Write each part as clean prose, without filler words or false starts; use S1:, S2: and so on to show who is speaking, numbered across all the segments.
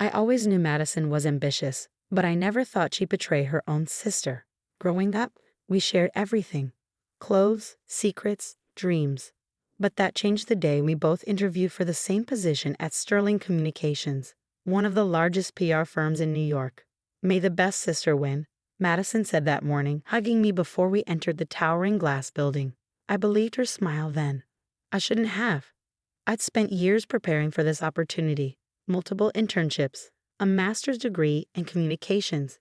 S1: I always knew Madison was ambitious, but I never thought she'd betray her own sister. Growing up, we shared everything: clothes, secrets, dreams. But that changed the day we both interviewed for the same position at Sterling Communications, one of the largest PR firms in New York. May the best sister win, Madison said that morning, hugging me before we entered the towering glass building. I believed her smile then. I shouldn't have. I'd spent years preparing for this opportunity: multiple internships, a master's degree in communications,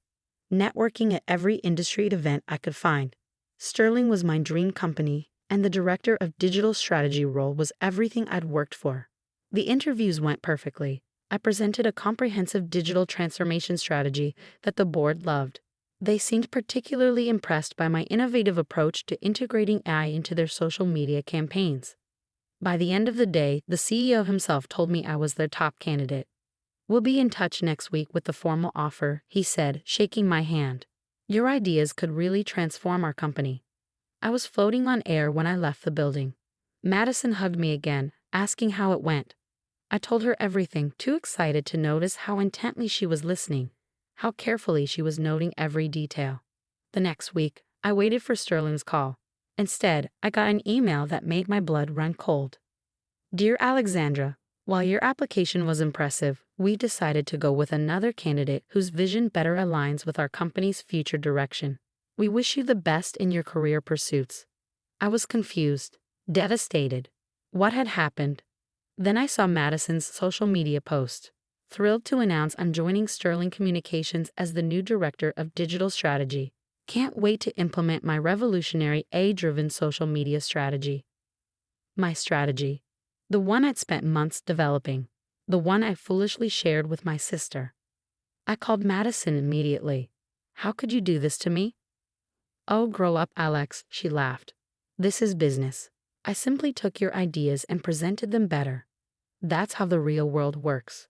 S1: networking at every industry event I could find. Sterling was my dream company, and the director of digital strategy role was everything I'd worked for. The interviews went perfectly. I presented a comprehensive digital transformation strategy that the board loved. They seemed particularly impressed by my innovative approach to integrating AI into their social media campaigns. By the end of the day, the CEO himself told me I was their top candidate. "We'll be in touch next week with the formal offer," he said, shaking my hand. "Your ideas could really transform our company." I was floating on air when I left the building. Madison hugged me again, asking how it went. I told her everything, too excited to notice how intently she was listening, how carefully she was noting every detail. The next week, I waited for Sterling's call. Instead, I got an email that made my blood run cold. "Dear Alexandra, while your application was impressive, we decided to go with another candidate whose vision better aligns with our company's future direction. We wish you the best in your career pursuits." I was confused, devastated. What had happened? Then I saw Madison's social media post. "Thrilled to announce I'm joining Sterling Communications as the new director of digital strategy. Can't wait to implement my revolutionary AI-driven social media strategy." My strategy. The one I'd spent months developing. The one I foolishly shared with my sister. I called Madison immediately. "How could you do this to me?" "Oh, grow up, Alex," she laughed. "This is business. I simply took your ideas and presented them better. That's how the real world works."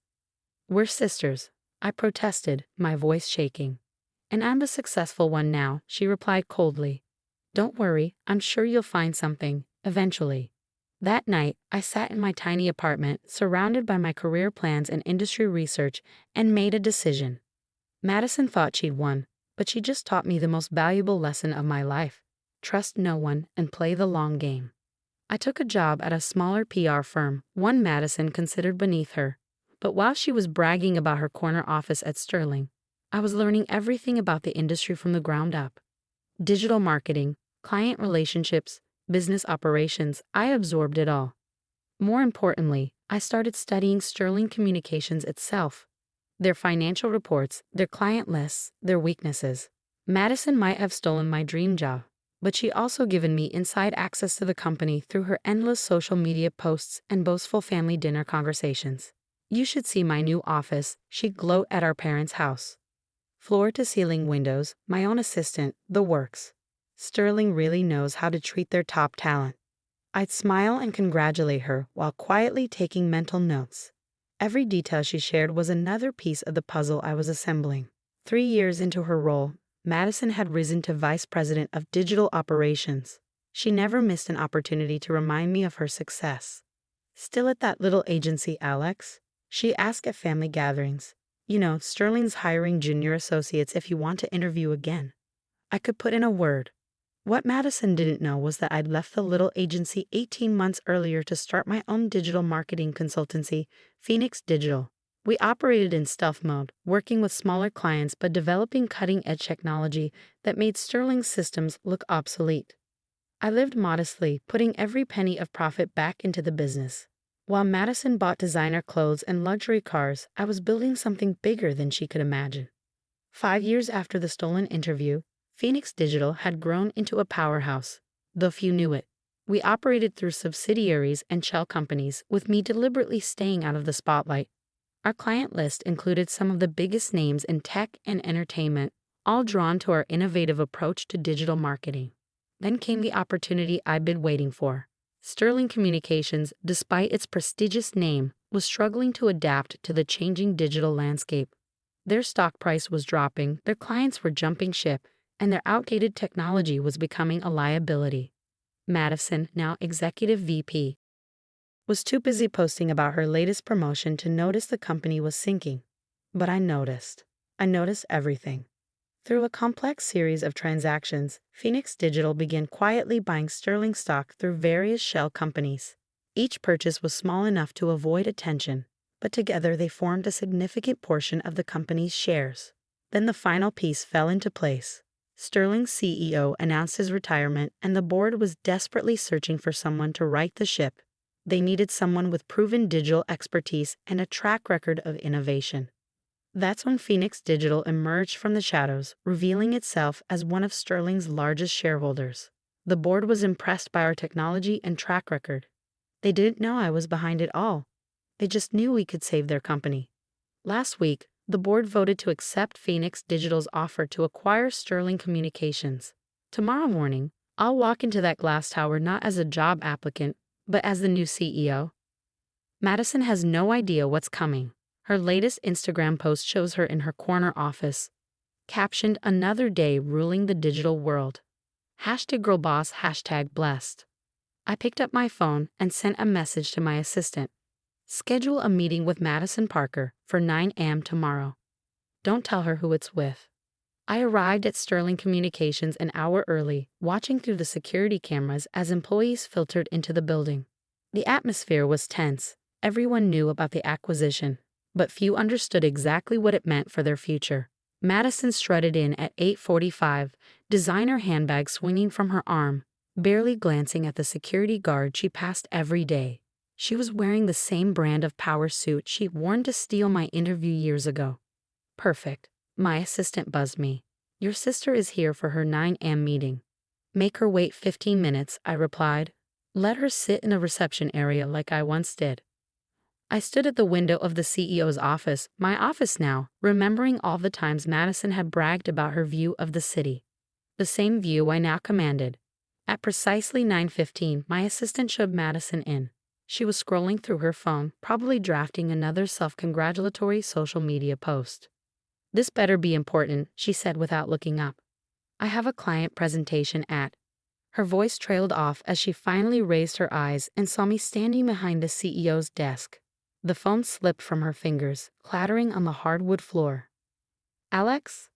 S1: "We're sisters," I protested, my voice shaking. "And I'm a successful one now," she replied coldly. "Don't worry, I'm sure you'll find something, eventually." That night, I sat in my tiny apartment, surrounded by my career plans and industry research, and made a decision. Madison thought she'd won, but she just taught me the most valuable lesson of my life: trust no one and play the long game. I took a job at a smaller PR firm, one Madison considered beneath her. But while she was bragging about her corner office at Sterling, I was learning everything about the industry from the ground up. Digital marketing, client relationships, business operations, I absorbed it all. More importantly, I started studying Sterling Communications itself. Their financial reports, their client lists, their weaknesses. Madison might have stolen my dream job, but she also given me inside access to the company through her endless social media posts and boastful family dinner conversations. "You should see my new office," she'd gloat at our parents' house. Floor-to-ceiling windows, my own assistant, the works. Sterling really knows how to treat their top talent. I'd smile and congratulate her while quietly taking mental notes. Every detail she shared was another piece of the puzzle I was assembling. 3 years into her role, Madison had risen to vice president of digital operations. She never missed an opportunity to remind me of her success. "Still at that little agency, Alex?" she asked at family gatherings. "You know, Sterling's hiring junior associates if you want to interview again." I could put in a word. What Madison didn't know was that I'd left the little agency 18 months earlier to start my own digital marketing consultancy, Phoenix Digital. We operated in stealth mode, working with smaller clients but developing cutting-edge technology that made Sterling's systems look obsolete. I lived modestly, putting every penny of profit back into the business. While Madison bought designer clothes and luxury cars, I was building something bigger than she could imagine. 5 years after the stolen interview, Phoenix Digital had grown into a powerhouse, though few knew it. We operated through subsidiaries and shell companies, with me deliberately staying out of the spotlight. Our client list included some of the biggest names in tech and entertainment, all drawn to our innovative approach to digital marketing. Then came the opportunity I'd been waiting for. Sterling Communications, despite its prestigious name, was struggling to adapt to the changing digital landscape. Their stock price was dropping, their clients were jumping ship, and their outdated technology was becoming a liability. Madison, now executive VP, was too busy posting about her latest promotion to notice the company was sinking. But I noticed. I noticed everything. Through a complex series of transactions, Phoenix Digital began quietly buying sterling stock through various shell companies. Each purchase was small enough to avoid attention, but together they formed a significant portion of the company's shares. Then the final piece fell into place. Sterling's CEO announced his retirement, and the board was desperately searching for someone to right the ship. They needed someone with proven digital expertise and a track record of innovation. That's when Phoenix Digital emerged from the shadows, revealing itself as one of Sterling's largest shareholders. The board was impressed by our technology and track record. They didn't know I was behind it all. They just knew we could save their company. Last week, the board voted to accept Phoenix Digital's offer to acquire Sterling Communications. Tomorrow morning, I'll walk into that glass tower not as a job applicant, but as the new CEO. Madison has no idea what's coming. Her latest Instagram post shows her in her corner office, captioned "Another day ruling the digital world." #girlboss, #blessed. I picked up my phone and sent a message to my assistant. Schedule a meeting with Madison Parker for 9 a.m. tomorrow. Don't tell her who it's with. I arrived at Sterling Communications an hour early, watching through the security cameras as employees filtered into the building. The atmosphere was tense. Everyone knew about the acquisition, but few understood exactly what it meant for their future. Madison strutted in at 8:45, designer handbag swinging from her arm, barely glancing at the security guard she passed every day. She was wearing the same brand of power suit she'd worn to steal my interview years ago. Perfect. My assistant buzzed me. Your sister is here for her 9 a.m. meeting. Make her wait 15 minutes, I replied. Let her sit in a reception area like I once did. I stood at the window of the CEO's office, my office now, remembering all the times Madison had bragged about her view of the city. The same view I now commanded. At precisely 9:15, my assistant showed Madison in. She was scrolling through her phone, probably drafting another self-congratulatory social media post. This better be important, she said without looking up. I have a client presentation at. Her voice trailed off as she finally raised her eyes and saw me standing behind the CEO's desk. The phone slipped from her fingers, clattering on the hardwood floor. Alex?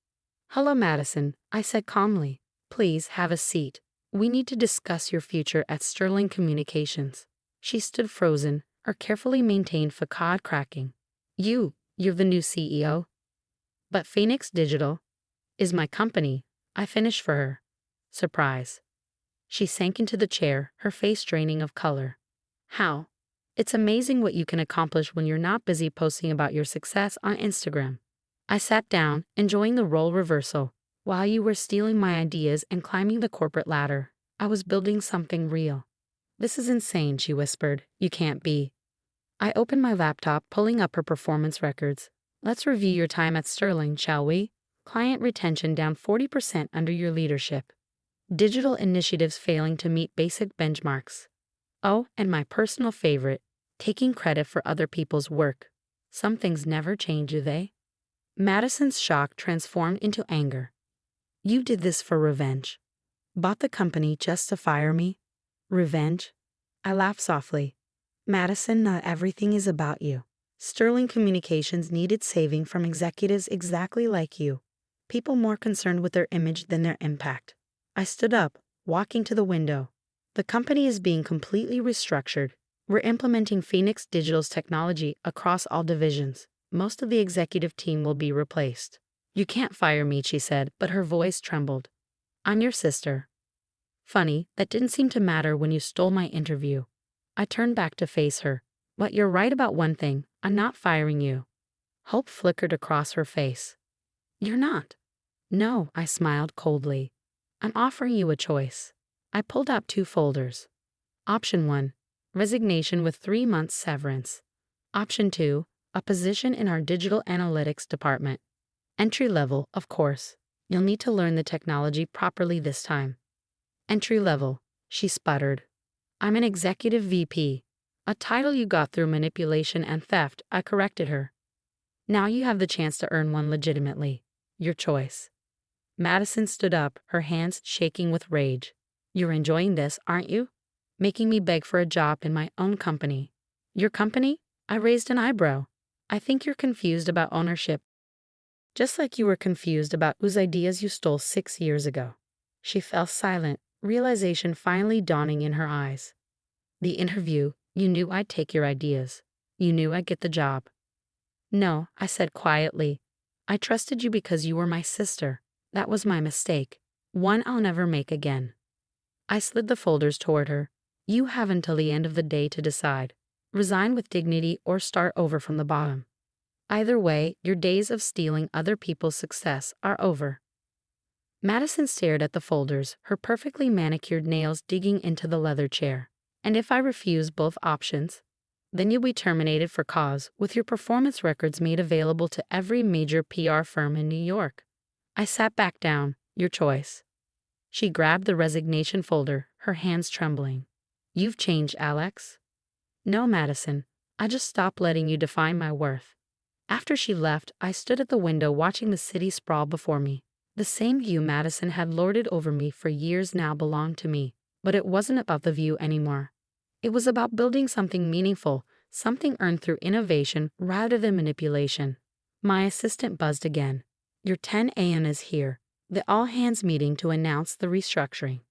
S1: Hello, Madison, I said calmly. Please have a seat. We need to discuss your future at Sterling Communications. She stood frozen, her carefully maintained facade cracking. You're the new CEO? But Phoenix Digital is my company, I finished for her. Surprise. She sank into the chair, her face draining of color. How? It's amazing what you can accomplish when you're not busy posting about your success on Instagram. I sat down, enjoying the role reversal. While you were stealing my ideas and climbing the corporate ladder, I was building something real. This is insane, she whispered. You can't be. I opened my laptop, pulling up her performance records. Let's review your time at Sterling, shall we? Client retention down 40% under your leadership. Digital initiatives failing to meet basic benchmarks. Oh, and my personal favorite, taking credit for other people's work. Some things never change, do they? Madison's shock transformed into anger. You did this for revenge. Bought the company just to fire me? Revenge? I laughed softly. Madison, not everything is about you. Sterling Communications needed saving from executives exactly like you. People more concerned with their image than their impact. I stood up, walking to the window. The company is being completely restructured. We're implementing Phoenix Digital's technology across all divisions. Most of the executive team will be replaced. You can't fire me, she said, but her voice trembled. I'm your sister. Funny, that didn't seem to matter when you stole my interview. I turned back to face her. But you're right about one thing, I'm not firing you. Hope flickered across her face. You're not? No, I smiled coldly. I'm offering you a choice. I pulled out 2 folders. Option 1, resignation with 3 months severance. Option 2, a position in our digital analytics department. Entry level, of course. You'll need to learn the technology properly this time. Entry level, she sputtered. I'm an executive VP. A title you got through manipulation and theft, I corrected her. Now you have the chance to earn one legitimately. Your choice. Madison stood up, her hands shaking with rage. You're enjoying this, aren't you? Making me beg for a job in my own company. Your company? I raised an eyebrow. I think you're confused about ownership, just like you were confused about whose ideas you stole 6 years ago. She fell silent, realization finally dawning in her eyes. The interview, you knew I'd take your ideas. You knew I'd get the job. No, I said quietly. I trusted you because you were my sister. That was my mistake. One I'll never make again. I slid the folders toward her. You have until the end of the day to decide. Resign with dignity or start over from the bottom. Either way, your days of stealing other people's success are over. Madison stared at the folders, her perfectly manicured nails digging into the leather chair. And if I refuse both options, then you'll be terminated for cause, with your performance records made available to every major PR firm in New York. I sat back down. Your choice. She grabbed the resignation folder, her hands trembling. You've changed, Alex. No, Madison. I just stopped letting you define my worth. After she left, I stood at the window watching the city sprawl before me. The same view Madison had lorded over me for years now belonged to me, but it wasn't about the view anymore. It was about building something meaningful, something earned through innovation rather than manipulation. My assistant buzzed again. Your 10 a.m. is here. The all-hands meeting to announce the restructuring.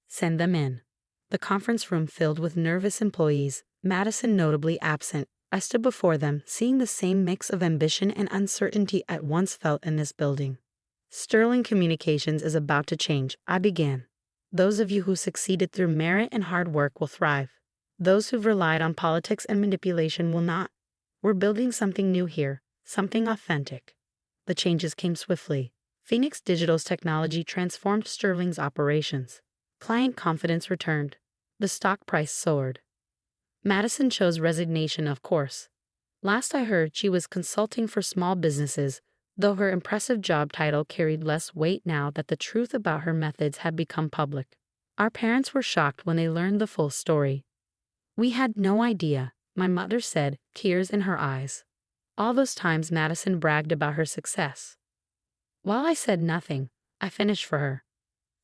S1: Send them in. The conference room filled with nervous employees, Madison notably absent. I stood before them, seeing the same mix of ambition and uncertainty I once felt in this building. Sterling Communications is about to change, I began. Those of you who succeeded through merit and hard work will thrive. Those who've relied on politics and manipulation will not. We're building something new here, something authentic. The changes came swiftly. Phoenix Digital's technology transformed Sterling's operations. Client confidence returned. The stock price soared. Madison chose resignation, of course. Last I heard, she was consulting for small businesses, though her impressive job title carried less weight now that the truth about her methods had become public. Our parents were shocked when they learned the full story. We had no idea, my mother said, tears in her eyes. All those times Madison bragged about her success. While I said nothing, I finished for her.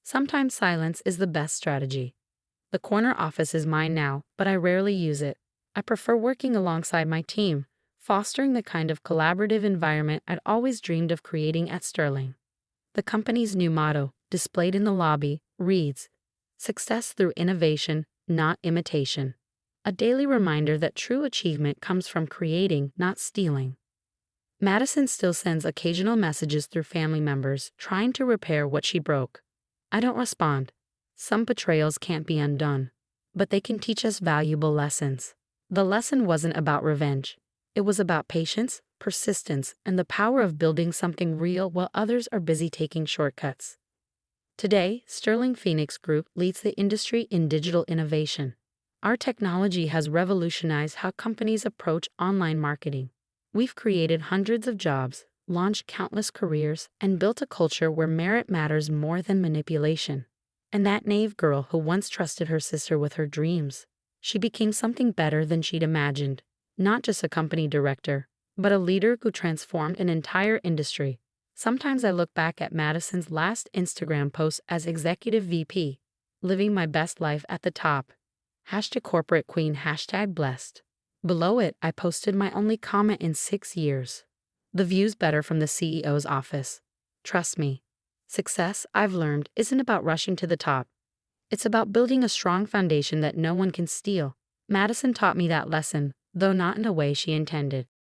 S1: Sometimes silence is the best strategy. The corner office is mine now, but I rarely use it. I prefer working alongside my team, fostering the kind of collaborative environment I'd always dreamed of creating at Sterling. The company's new motto, displayed in the lobby, reads, "Success through innovation, not imitation." A daily reminder that true achievement comes from creating, not stealing. Madison still sends occasional messages through family members, trying to repair what she broke. I don't respond. Some betrayals can't be undone, but they can teach us valuable lessons. The lesson wasn't about revenge. It was about patience, persistence, and the power of building something real while others are busy taking shortcuts. Today, Sterling Phoenix Group leads the industry in digital innovation. Our technology has revolutionized how companies approach online marketing. We've created hundreds of jobs, launched countless careers, and built a culture where merit matters more than manipulation. And that naive girl who once trusted her sister with her dreams, she became something better than she'd imagined. Not just a company director, but a leader who transformed an entire industry. Sometimes I look back at Madison's last Instagram post as Executive VP, living my best life at the top. #corporate_queen, #blessed. Below it, I posted my only comment in 6 years. The view's better from the CEO's office. Trust me. Success, I've learned, isn't about rushing to the top. It's about building a strong foundation that no one can steal. Madison taught me that lesson, though not in the way she intended.